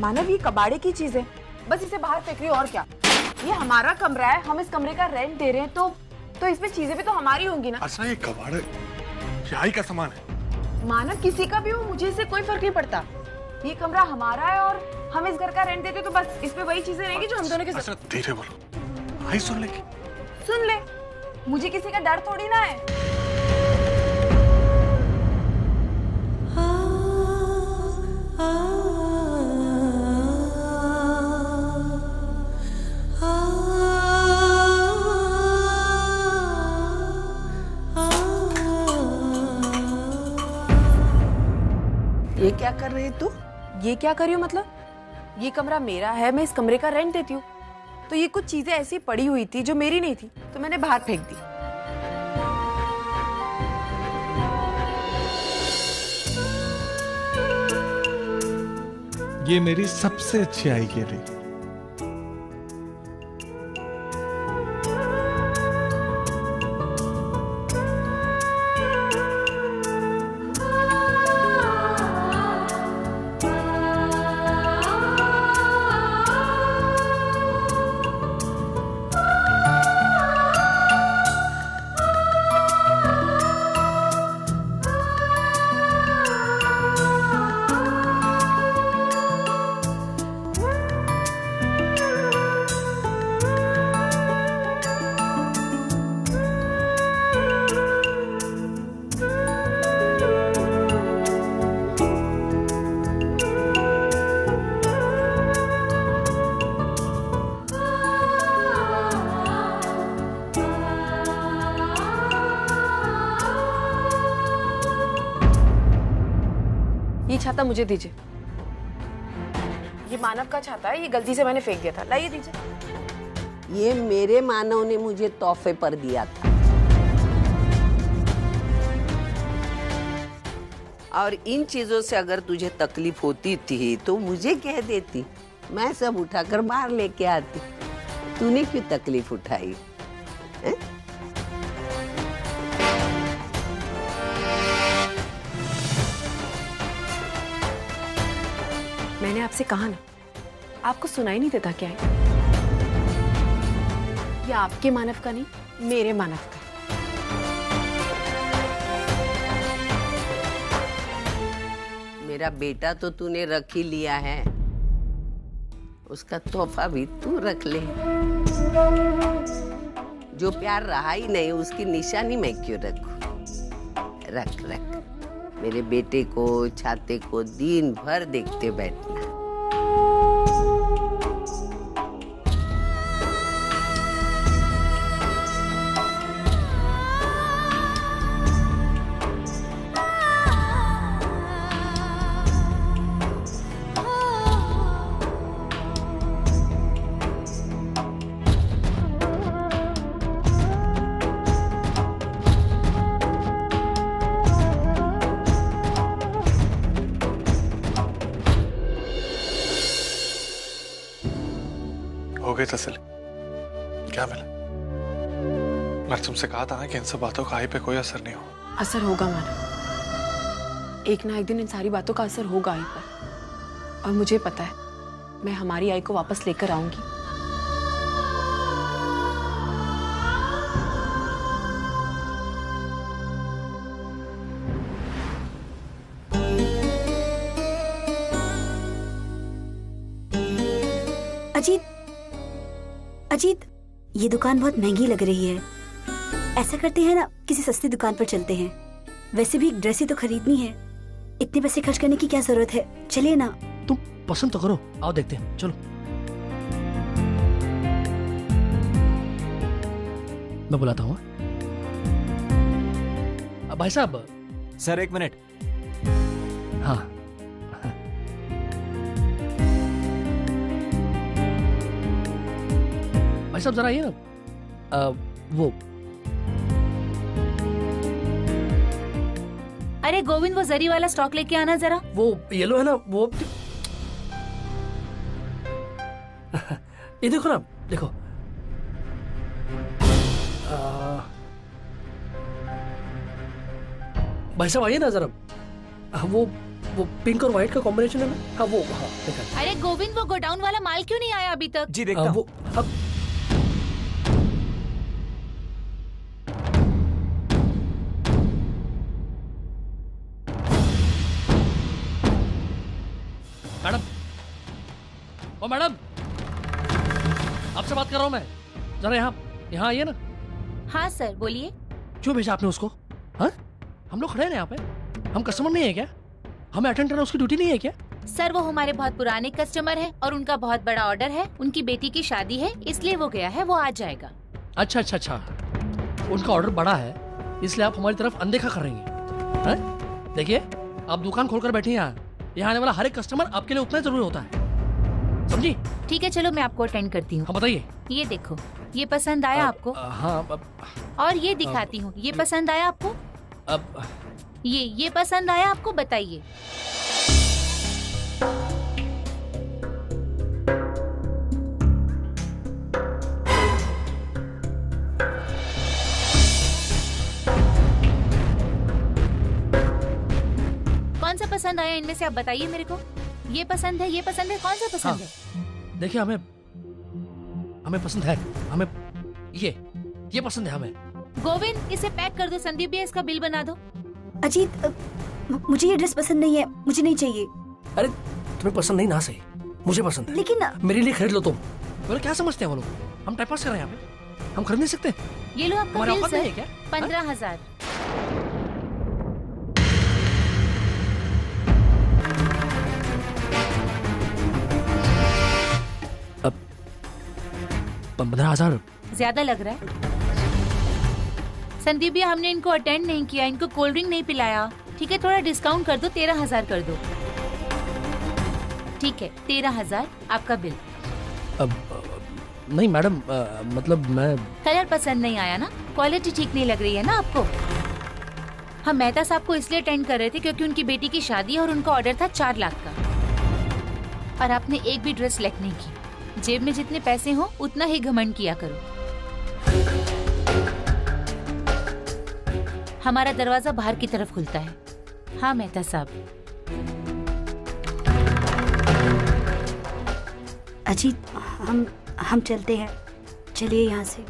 मानव ये कबाड़े की चीज है, बस इसे बाहर फेंक रही हो और क्या। ये हमारा कमरा है, हम इस कमरे का रेंट दे रहे हैं तो इसमें चीजें भी तो हमारी होंगी ना। अच्छा ये कबाड़ यही का सामान है। मानव किसी का भी हो, मुझे इससे कोई फर्क नहीं पड़ता। ये कमरा हमारा है और हम इस घर का रेंट देते तो बस इसमें वही चीजें रहेंगी जो हम दोनों के साथ। अच्छा धीरे बोलो, आई सुन ले। सुन ले, मुझे किसी का डर थोड़ी ना है। ये क्या कर रही तू? ये क्या कर रही हो मतलब? ये कमरा मेरा है, मैं इस कमरे का रेंट देती हूँ। तो ये कुछ चीजें ऐसी पड़ी हुई थी जो मेरी नहीं थी, तो मैंने बाहर फेंक दी। ये मेरी सबसे अच्छी आई के लिए। ये छाता मुझे दीजिए। ये मानव का छाता है, ये गलती से मैंने फेंक दिया था। लाइए दीजिए। ये मेरे मानव ने मुझे तोहफे पर दिया था। और इन चीजों से अगर तुझे तकलीफ होती थी तो मुझे कह देती, मैं सब उठाकर बाहर लेके आती। तूने क्यों तकलीफ उठाई है? मैंने आपसे कहा ना, आपको सुनाई नहीं देता क्या है? ये आपके मानव का नहीं, मेरे मानव का। मेरा बेटा तो तूने रख ही लिया है, उसका तोहफा भी तू रख ले। जो प्यार रहा ही नहीं उसकी निशानी मैं क्यों रखूं? रख रख। मेरे बेटे को, छाते को दिन भर देखते बैठना। हो गई तसल्ली? क्या मिला? मैंने तुमसे कहा था ना कि इन सब बातों का आई पे कोई असर नहीं हो। असर होगा मानव, एक ना एक दिन इन सारी बातों का असर होगा आई पर। और मुझे पता है, मैं हमारी आई को वापस लेकर आऊंगी। अजीत, अजीत, ये दुकान बहुत महंगी लग रही है। ऐसा करते हैं ना, किसी सस्ती दुकान पर चलते हैं। वैसे भी एक ड्रेस ही तो खरीदनी है, इतने पैसे खर्च करने की क्या जरूरत है? चलिए ना। तुम पसंद तो करो, आओ देखते हैं, चलो। मैं बुलाता हूँ। भाई साहब। सर एक मिनट। हाँ, भाई साहब जरा आइए ना। वो अरे गोविंद, वो जरी वाला स्टॉक लेके आना जरा। वो येलो है ना, वो ये देखो ना, देखो। भाई साहब आइए ना जरा। वो वो पिंक और व्हाइट का कॉम्बिनेशन है ना? हाँ वो, हाँ देखा। अरे गोविंद, वो गोडाउन वाला माल क्यों नहीं आया अभी तक? जी देखता हूँ। वो अब मैडम, ओ मैडम, आपसे बात कर रहा हूँ मैं, जरा यहाँ आइए ना। हाँ सर, बोलिए। क्यों भेजा आपने उसको? हाँ, हम लोग खड़े हैं यहाँ पे, हम कस्टमर नहीं है क्या? हमें अटेंड करना उसकी ड्यूटी नहीं है क्या? सर, वो हमारे बहुत पुराने कस्टमर हैं और उनका बहुत बड़ा ऑर्डर है। उनकी बेटी की शादी है, इसलिए वो गया है, वो आ जाएगा। अच्छा, उनका ऑर्डर बड़ा है, इसलिए आप हमारी तरफ अनदेखा कर रही हैं। देखिए, आप दुकान खोलकर बैठी हैं, यहाँ आने वाला हर एक कस्टमर आपके लिए उतना ही जरूरी होता है, समझी? ठीक है, चलो मैं आपको अटेंड करती हूँ। हाँ बताइए। ये देखो, ये पसंद आया आपको? हाँ। और ये दिखाती हूँ, ये पसंद आया आपको? अब ये पसंद आया आपको? बताइए। कौन सा पसंद आया इनमें से? आप बताइए मेरे को। ये पसंद है, ये पसंद है, कौन सा पसंद है? देखिए, हमें पसंद है, हमें ये पसंद है हमें। गोविंद, इसे पैक कर दो। संदीप भैया, इसका बिल बना दो। अजीत, मुझे ये ड्रेस पसंद नहीं है, मुझे नहीं चाहिए। अरे तुम्हें पसंद नहीं ना सही, मुझे पसंद है। लेकिन मेरे लिए खरीद लो तुम। बोले क्या समझते हैं वो लोग? हम टाइम पास कर रहे हैं यहाँ पे, हम खरीद नहीं सकते? ये लो आपका हमारे बिल औकात नहीं सर, है क्या? 15,000। अब 15,000 ज्यादा लग रहा है। संदीप भैया, हमने इनको अटेंड नहीं किया, इनको कोल्ड ड्रिंक नहीं पिलाया। ठीक है, थोड़ा डिस्काउंट कर दो, 13,000 कर दो। ठीक है, 13,000 आपका बिल। अब नहीं मैडम, मतलब मैं कलर पसंद नहीं आया ना? क्वालिटी ठीक नहीं लग रही है ना आपको? हम मेहता साहब को इसलिए अटेंड कर रहे थे क्योंकि उनकी बेटी की शादी है और उनका ऑर्डर था 4 लाख का, और आपने एक भी ड्रेस सेलेक्ट नहीं की। जेब में जितने पैसे हो उतना ही घमंड किया करो। हमारा दरवाजा बाहर की तरफ खुलता है। हाँ मेहता साहब। अजीत, हम चलते हैं, चलिए यहाँ से,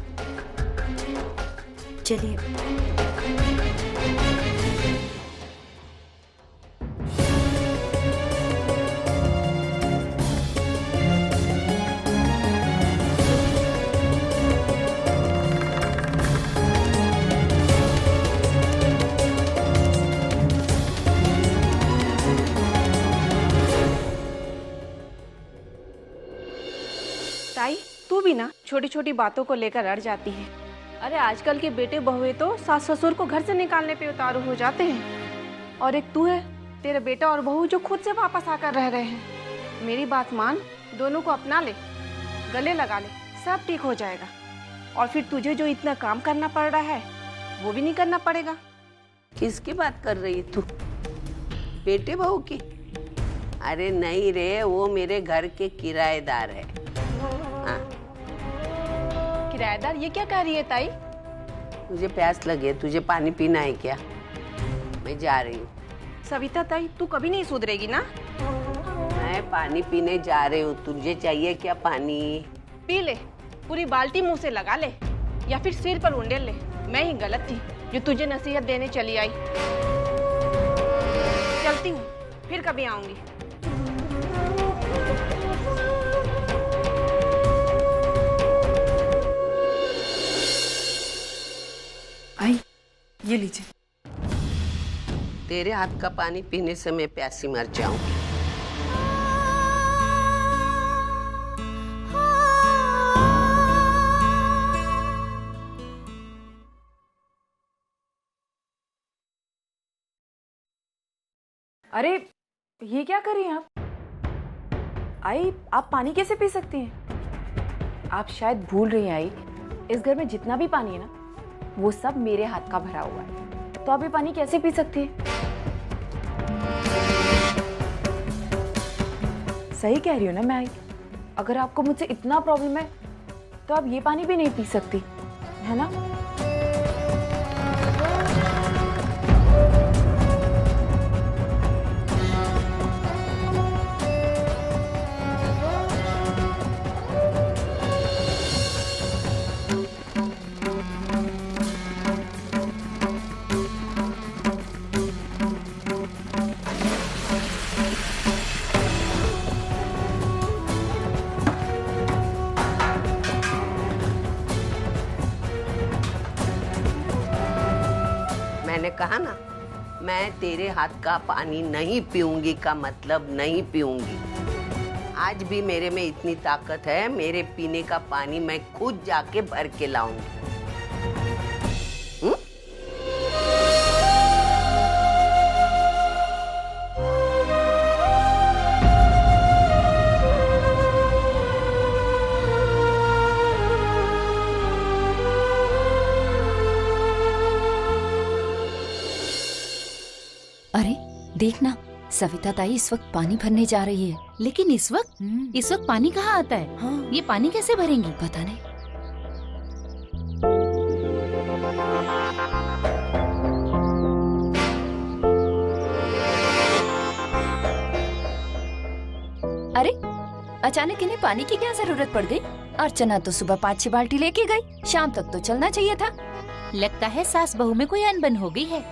चलिए। ताई, तू भी ना छोटी छोटी बातों को लेकर अड़ जाती है। अरे आजकल के बेटे बहुए तो सास ससुर को घर से निकालने पे उतारू हो जाते हैं, और एक तू है, तेरे बेटा और बहू जो खुद से वापस आकर रह रहे हैं। मेरी बात मान, दोनों को अपना ले, गले लगा ले, सब ठीक हो जाएगा। और फिर तुझे जो इतना काम करना पड़ रहा है वो भी नहीं करना पड़ेगा। किसकी बात कर रही है तू? बेटे बहू की? अरे नहीं रे, वो मेरे घर के किराएदार है। किराएदार? ये क्या कह रही है ताई? मुझे प्यास लगी है, तुझे पानी पीना है क्या? मैं जा रही हूँ। सविता ताई, तू कभी नहीं सुधरेगी ना। मैं पानी पीने जा रही हूँ, तुझे चाहिए क्या पानी? पी ले, पूरी बाल्टी मुंह से लगा ले, या फिर सिर पर उंडेल ले। मैं ही गलत थी जो तुझे नसीहत देने चली आई। चलती हूँ, फिर कभी आऊंगी। आई, ये लीजिए। तेरे हाथ का पानी पीने से मैं प्यासी मर जाऊंगी। अरे ये क्या कर रही हैं आप? आई, आप पानी कैसे पी सकती हैं? आप शायद भूल रही हैं आई, इस घर में जितना भी पानी है ना, वो सब मेरे हाथ का भरा हुआ है। तो आप ये पानी कैसे पी सकती हैं? सही कह रही हूँ ना मैं आई? अगर आपको मुझसे इतना प्रॉब्लम है तो आप ये पानी भी नहीं पी सकती, है ना? कहा ना, मैं तेरे हाथ का पानी नहीं पीऊंगी का मतलब नहीं पीऊंगी। आज भी मेरे में इतनी ताकत है, मेरे पीने का पानी मैं खुद जाके भर के लाऊंगी। अरे देखना, सविता ताई इस वक्त पानी भरने जा रही है। लेकिन इस वक्त पानी कहाँ आता है? हाँ। ये पानी कैसे भरेंगी? पता नहीं। अरे अचानक इन्हें पानी की क्या जरूरत पड़ गई? अर्चना तो सुबह 5-6 बाल्टी लेके गई, शाम तक तो चलना चाहिए था। लगता है सास बहू में कोई अनबन हो गई है।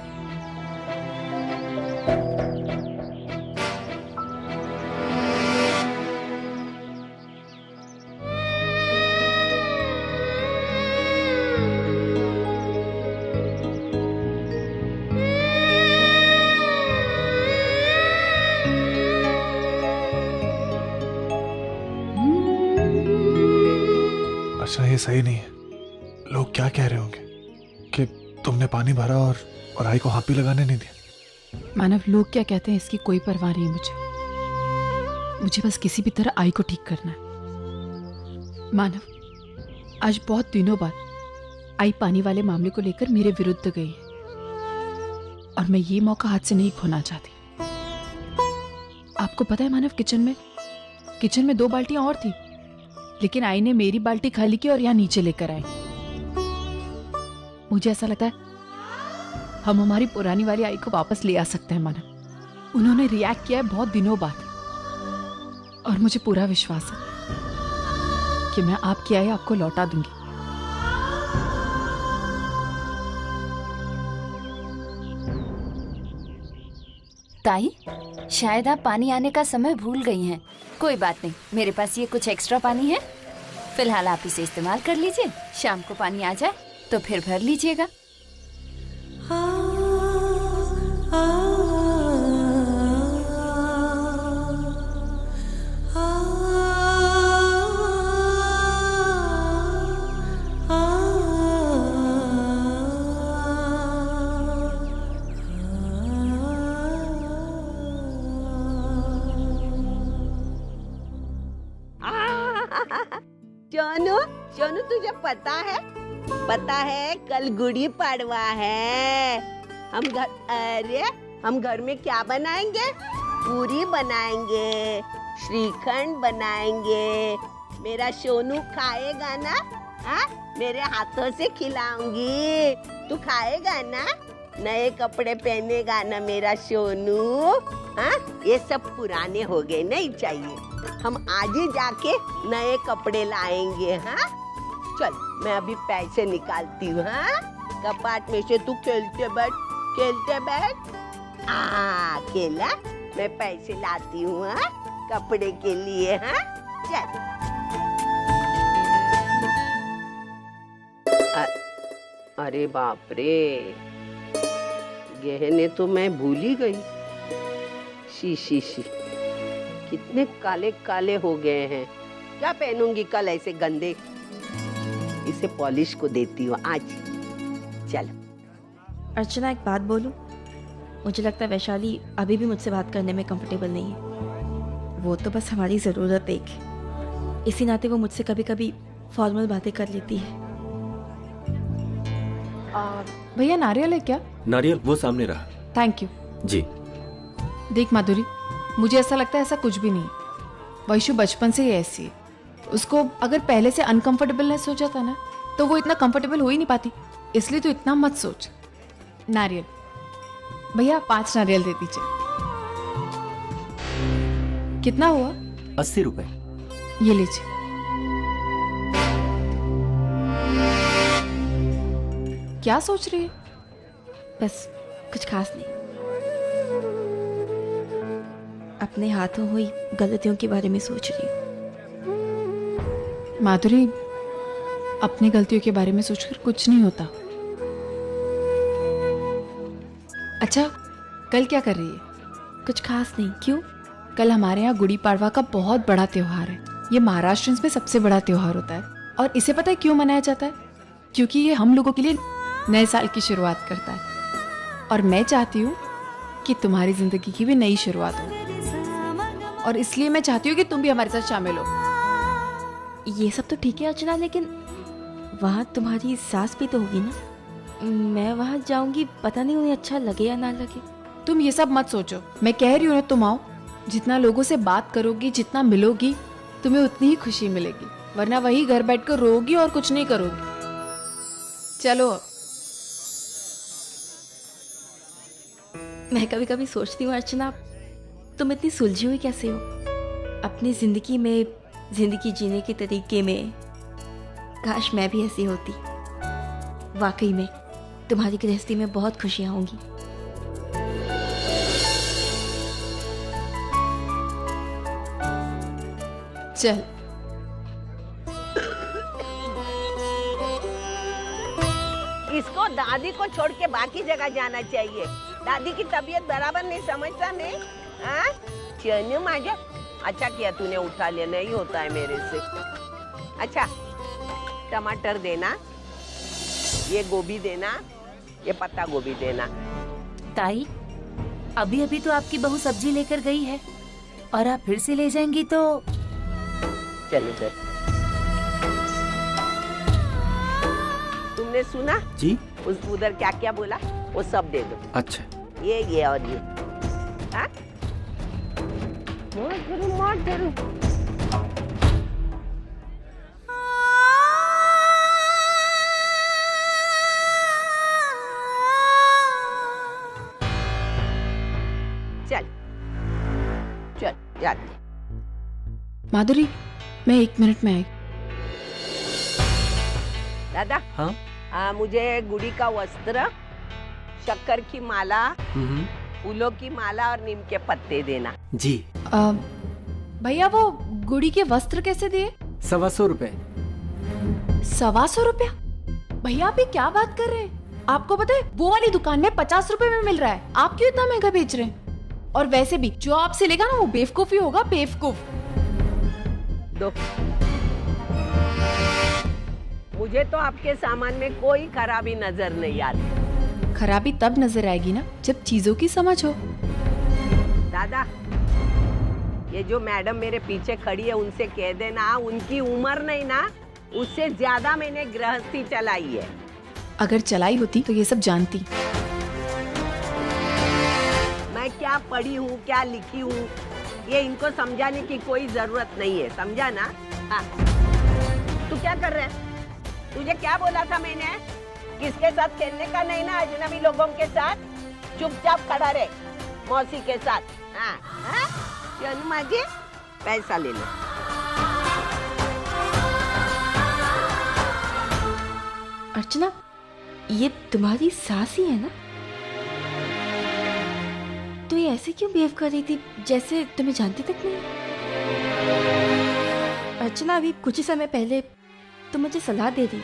अच्छा, ये सही नहीं है। लोग क्या कह रहे होंगे कि तुमने पानी भरा और आई को हाथ भी लगाने नहीं दिया। मानव, लोग क्या कहते हैं इसकी कोई परवाह नहीं है मुझे बस किसी भी तरह आई को ठीक करना है। मानव, आज बहुत दिनों बाद आई पानी वाले मामले को लेकर मेरे विरुद्ध गई है और मैं ये मौका हाथ से नहीं खोना चाहती। आपको पता है मानव, किचन में 2 बाल्टियां और थी, लेकिन आई ने मेरी बाल्टी खाली की और यहाँ नीचे लेकर आई। मुझे ऐसा लगता है हम हमारी पुरानी वाली आई को वापस ले आ सकते हैं मानव। उन्होंने रिएक्ट किया है बहुत दिनों बाद और मुझे पूरा विश्वास है कि मैं आपकी आई आपको लौटा दूंगी। ताई, शायद आप पानी आने का समय भूल गई हैं। कोई बात नहीं, मेरे पास ये कुछ एक्स्ट्रा पानी है, फिलहाल आप इसे इस्तेमाल कर लीजिए। शाम को पानी आ जाए तो फिर भर लीजिएगा। सोनू तुझे पता है कल गुड़ी पड़वा है। हम घर में क्या बनाएंगे? पूरी बनाएंगे, श्रीखंड बनाएंगे। मेरा सोनू खाएगा ना? हाँ, मेरे हाथों से खिलाऊंगी, तू खाएगा ना? नए कपड़े पहनेगा ना मेरा सोनू? हाँ, ये सब पुराने हो गए, नहीं चाहिए। हम आज ही जाके नए कपड़े लाएंगे। हाँ चल, मैं अभी पैसे निकालती हूँ। हाँ, कपाट में से तू खेलते बैठ। खेला, मैं पैसे लाती हूँ। हाँ, कपड़े के लिए। हाँ चल। अरे बाप रे, गहने तो मैं भूल ही गई। शी कितने काले काले हो गए हैं। क्या पहनूंगी कल ऐसे गंदे? इसे पॉलिश को देती हूँ आज। चल। अर्चना, एक बात बोलूं? मुझे लगता है वैशाली अभी भी मुझसे बात करने में कंफर्टेबल नहीं है। वो तो बस हमारी ज़रूरत एक है, इसी नाते वो मुझसे कभी कभी फॉर्मल बातें कर लेती है। भैया नारियल है क्या? नारियल वो सामने रहा। थैंक यू जी। देख माधुरी, मुझे ऐसा लगता है ऐसा कुछ भी नहीं। वैशु बचपन से ही ऐसी है। उसको अगर पहले से अनकंफर्टेबलनेस हो जाता ना, तो वो इतना कंफर्टेबल हो ही नहीं पाती। इसलिए तो इतना मत सोच। नारियल भैया 5 नारियल दे दीजिए। कितना हुआ? 80 रुपए। ये लीजिए। क्या सोच रही है? बस कुछ खास नहीं, अपने हाथों हुई गलतियों के बारे में सोच रही हूँ। माधुरी, अपनी गलतियों के बारे में सोचकर कुछ नहीं होता। अच्छा, कल क्या कर रही है? कुछ खास नहीं। क्यों? कल हमारे यहाँ गुड़ी पाड़वा का बहुत बड़ा त्योहार है। ये महाराष्ट्र में सबसे बड़ा त्योहार होता है और इसे पता है क्यों मनाया जाता है? क्योंकि ये हम लोगों के लिए नए साल की शुरुआत करता है और मैं चाहती हूँ कि तुम्हारी जिंदगी की भी नई शुरुआत हो और इसलिए मैं चाहती हूँ कि तुम भी हमारे साथ शामिल हो। ये सब तो ठीक है अर्चना, लेकिन वहाँ तुम्हारी सास भी तो होगी ना। मैं वहाँ जाऊंगी, पता नहीं उन्हें अच्छा लगे या ना लगे। तुम ये सब मत सोचो, मैं कह रही हूँ ना, तुम आओ। जितना लोगों से बात करोगी, जितना मिलोगी, तुम्हें उतनी ही खुशी मिलेगी, वरना वही घर बैठकर रोगी और कुछ नहीं करोगी। चलो। मैं कभी कभी सोचती हूँ अर्चना, तुम इतनी सुलझी हुई कैसे हो अपनी जिंदगी में, जिंदगी जीने के तरीके में। काश मैं भी ऐसी होती। वाकई में तुम्हारी गृहस्थी में बहुत खुशियां होंगी। चल। इसको दादी को छोड़ के बाकी जगह जाना चाहिए। दादी की तबीयत बराबर नहीं, समझता नहीं। हाँ चनू माझा, अच्छा किया तूने उठा लिया, नहीं होता है मेरे से। अच्छा टमाटर देना, ये गोभी देना, ये पत्ता गोभी देना। ताई, अभी अभी तो आपकी बहू सब्जी लेकर गई है और आप फिर से ले जाएंगी तो। चलो सर। तुमने सुना? जी। उस उधर क्या क्या बोला वो सब दे दो। अच्छा। ये और ये। हाँ? मत करो। चल चल जाते। माधुरी, मैं 1 मिनट में आई। दादा। हाँ? मुझे गुड़ी का वस्त्र, शक्कर की माला, फूलों की माला और नीम के पत्ते देना। जी। भैया वो गुड़ी के वस्त्र कैसे दिए? 125 रुपए। 125 रुपया? भैया आप ये क्या बात कर रहे हैं? आपको पता है वो वाली दुकान में 50 रुपए में मिल रहा है, आप क्यों इतना महंगा बेच रहे हैं? और वैसे भी जो आपसे लेगा ना वो बेवकूफ ही होगा, बेवकूफ। दो। मुझे तो आपके सामान में कोई खराबी नजर नहीं आती। खराबी तब नजर आएगी ना जब चीजों की समझ हो। दादा, ये जो मैडम मेरे पीछे खड़ी है उनसे कह देना, उनकी उम्र नहीं ना, उससे ज्यादा मैंने गृहस्थी चलाई है। अगर चलाई होती तो ये सब जानती। मैं क्या पढ़ी हूँ, क्या लिखी हूँ, ये इनको समझाने की कोई जरूरत नहीं है, समझा ना? हाँ। तू क्या कर रहे है? तुझे क्या बोला था मैंने? किसके साथ खेलने का नहीं ना, अजनबी लोगों के साथ। चुपचाप खड़ा रहे मौसी के साथ। हाँ हाँ? चल माजी, पैसा ले लो। अर्चना, ये तुम्हारी सास ही है ना? तो ये ऐसे क्यों बिहेव कर रही थी जैसे तुम्हें जानती तक नहीं? अर्चना, अभी कुछ ही समय पहले तुम मुझे सलाह दे रही थी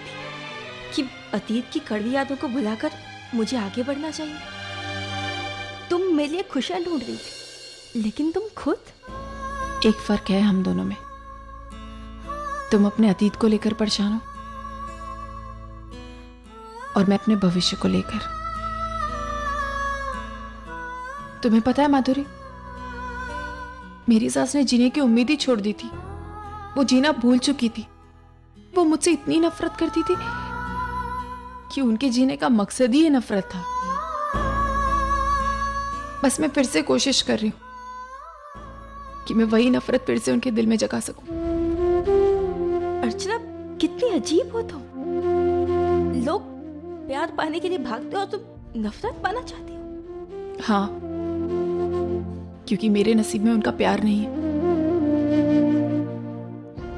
कि अतीत की कड़वी यादों को भुलाकर मुझे आगे बढ़ना चाहिए। तुम मेरे लिए खुशियां ढूंढ रही थी, लेकिन तुम खुद। एक फर्क है हम दोनों में, तुम अपने अतीत को लेकर परेशान हो और मैं अपने भविष्य को लेकर। तुम्हें पता है माधुरी, मेरी सास ने जीने की उम्मीद ही छोड़ दी थी। वो जीना भूल चुकी थी। वो मुझसे इतनी नफरत करती थी कि उनके जीने का मकसद ही ये नफरत था। बस मैं फिर से कोशिश कर रही हूं कि मैं वही नफरत फिर से उनके दिल में जगा सकूं। अर्चना, कितनी अजीब हो तुम। लोग प्यार पाने के लिए भागते हो और तुम नफरत पाना चाहती हो। हाँ, क्योंकि मेरे नसीब में उनका प्यार नहीं है।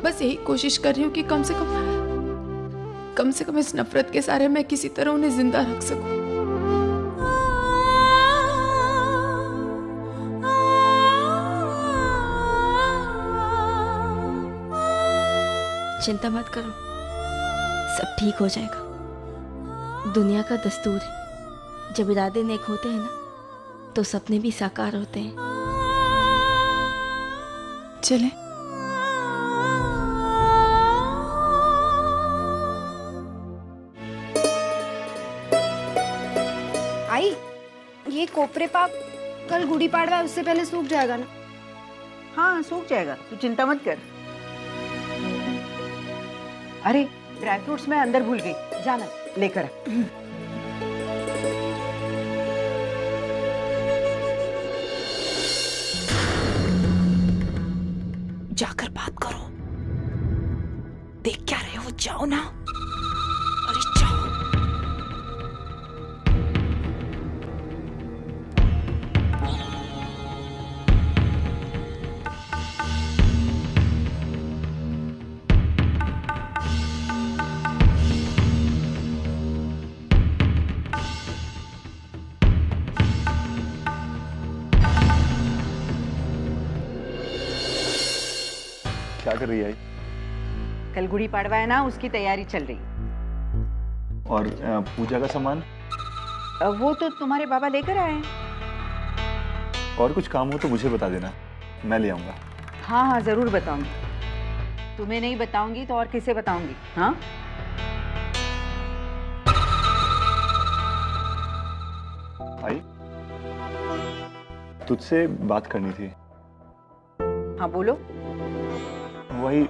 बस यही कोशिश कर रही हूँ कि कम से कम इस नफरत के सारे मैं किसी तरह उन्हें जिंदा रख सकूं। चिंता मत करो, सब ठीक हो जाएगा। दुनिया का दस्तूर है, जब इरादे नेक होते हैं ना तो सपने भी साकार होते हैं। चले। आई, ये कोपरे पाप कल गुड़ी पाड़वा है, उससे पहले सूख जाएगा ना? हाँ सूख जाएगा, तू चिंता मत कर। अरे ड्राई फ्रूट्स मैं अंदर भूल गई, जाना लेकर आ। जाकर बात करो। देख क्या रहे हो, जाओ ना। अरे जाओ। क्या कर रही है? कल गुड़ी पाड़वा है ना, उसकी तैयारी चल रही। और पूजा का सामान? वो तो तुम्हारे बाबा लेकर आए हैं। और कुछ काम हो तो मुझे बता देना, मैं ले आऊंगा। हाँ हाँ जरूर बताऊंगी। तुम्हें नहीं बताऊंगी तो और किसे बताऊंगी? हाँ आई, तुझसे बात करनी थी। हाँ बोलो। वही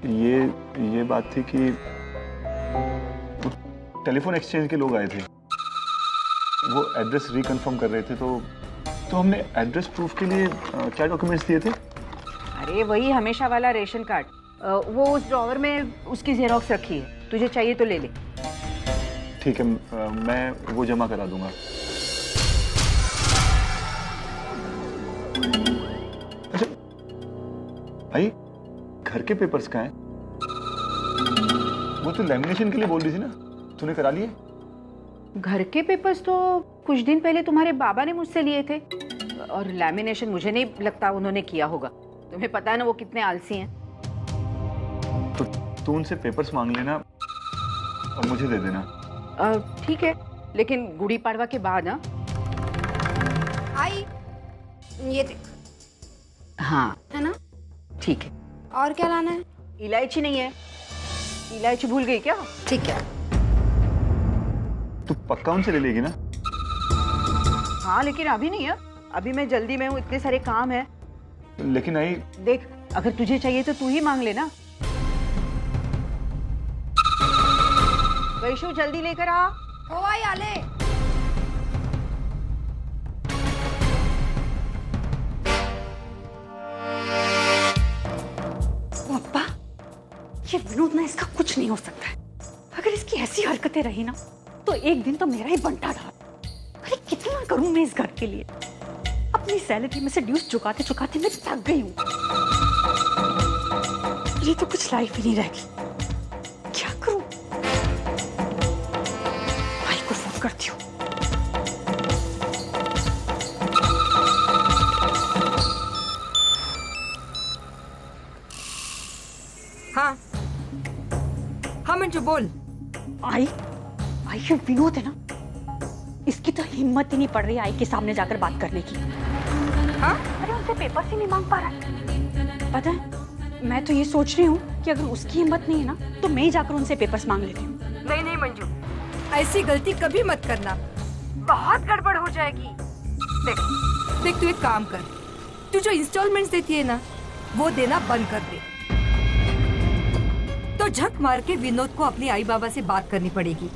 ये बात थी कि टेलीफोन एक्सचेंज के लोग आए थे, वो एड्रेस रिकन्फर्म कर रहे थे, तो हमने एड्रेस प्रूफ के लिए क्या डॉक्यूमेंट्स दिए थे? अरे वही हमेशा वाला रेशन कार्ड, वो उस ड्रॉवर में उसकी जेरोक्स रखी है, तुझे चाहिए तो ले ले। ठीक है, मैं वो जमा करा दूंगा। अच्छा भाई, घर के पेपर्स कहाँ हैं? वो तो लैमिनेशन के लिए बोल रही थी ना, तूने करा लिए? घर के पेपर्स तो कुछ दिन पहले तुम्हारे बाबा ने मुझसे लिए थे, और लैमिनेशन मुझे नहीं लगता उन्होंने किया होगा। तुम्हें पता है ना वो कितने आलसी हैं। तो तू उनसे पेपर्स मांग लेना और मुझे दे देना। ठीक है, लेकिन गुड़ी पाड़वा के बाद। हाँ आई, ये देख। हाँ है ना? ठीक है। और क्या लाना है? इलायची नहीं है। इलायची भूल गई क्या? ठीक है। तू पक्का उनसे ले लेगी ना? हाँ लेकिन अभी नहीं है, अभी मैं जल्दी में हूँ, इतने सारे काम है। लेकिन आई देख, अगर तुझे चाहिए तो तू ही मांग लेना। वैशु जल्दी लेकर आ। ओ आई, आले। पापा, ये विनोद ना, इसका कुछ नहीं हो सकता है। अगर इसकी ऐसी हरकतें रही ना तो एक दिन तो मेरा ही बंटा डाल। अरे कितना करूं मैं इस घर के लिए? अपनी सैलरी में से ड्यूज चुकाते चुकाते मैं थक गई हूँ। ये तो कुछ लाइफ ही नहीं रहेगी। क्या करूं? भाई को फोन करती हूँ। हाँ हाँ मंजू बोल। आई ये विनोद है ना, इसकी तो हिम्मत ही नहीं पड़ रही आई के सामने जाकर बात करने की। हाँ? अरे उनसे पेपर्स ही नहीं मांग पा रहा। पता है, मैं तो ये सोच रही हूँ कि अगर उसकी हिम्मत नहीं है ना तो मैं ही जाकर उनसे पेपर्स मांग लेती हूँ। नहीं नहीं मंजू, ऐसी गलती कभी मत करना, बहुत गड़बड़ हो जाएगी। देख तू एक काम कर, तू जो इंस्टॉलमेंट्स देती है ना वो देना बंद कर दे। तो झक मार के विनोद को अपनी आई बाबा से बात करनी पड़ेगी।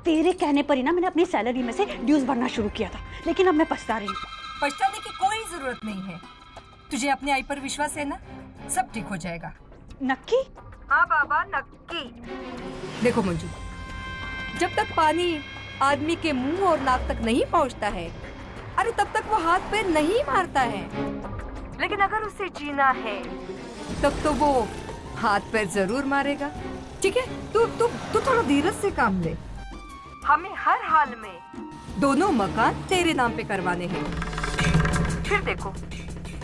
तेरे कहने पर ही ना मैंने अपनी सैलरी में से ड्यूज भरना शुरू किया था, लेकिन अब मैं पछता रही हूँ। पछताने की कोई जरूरत नहीं है, तुझे अपनी आई पर विश्वास है ना, सब ठीक हो जाएगा। नक्की? हाँ बाबा नक्की। देखो मंजू, जब तक पानी आदमी के मुंह और नाक तक नहीं पहुंचता है, अरे तब तक वो हाथ पैर नहीं मारता है। लेकिन अगर उसे जीना है तब तो वो हाथ पैर जरूर मारेगा। ठीक है, तू थोड़ा धीरज से काम ले। हमें हर हाल में दोनों मकान तेरे नाम पे करवाने हैं। फिर देखो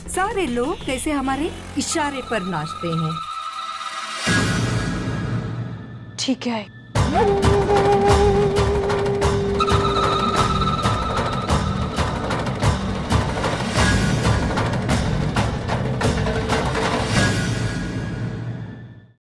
सारे लोग कैसे हमारे इशारे पर नाचते हैं। ठीक है।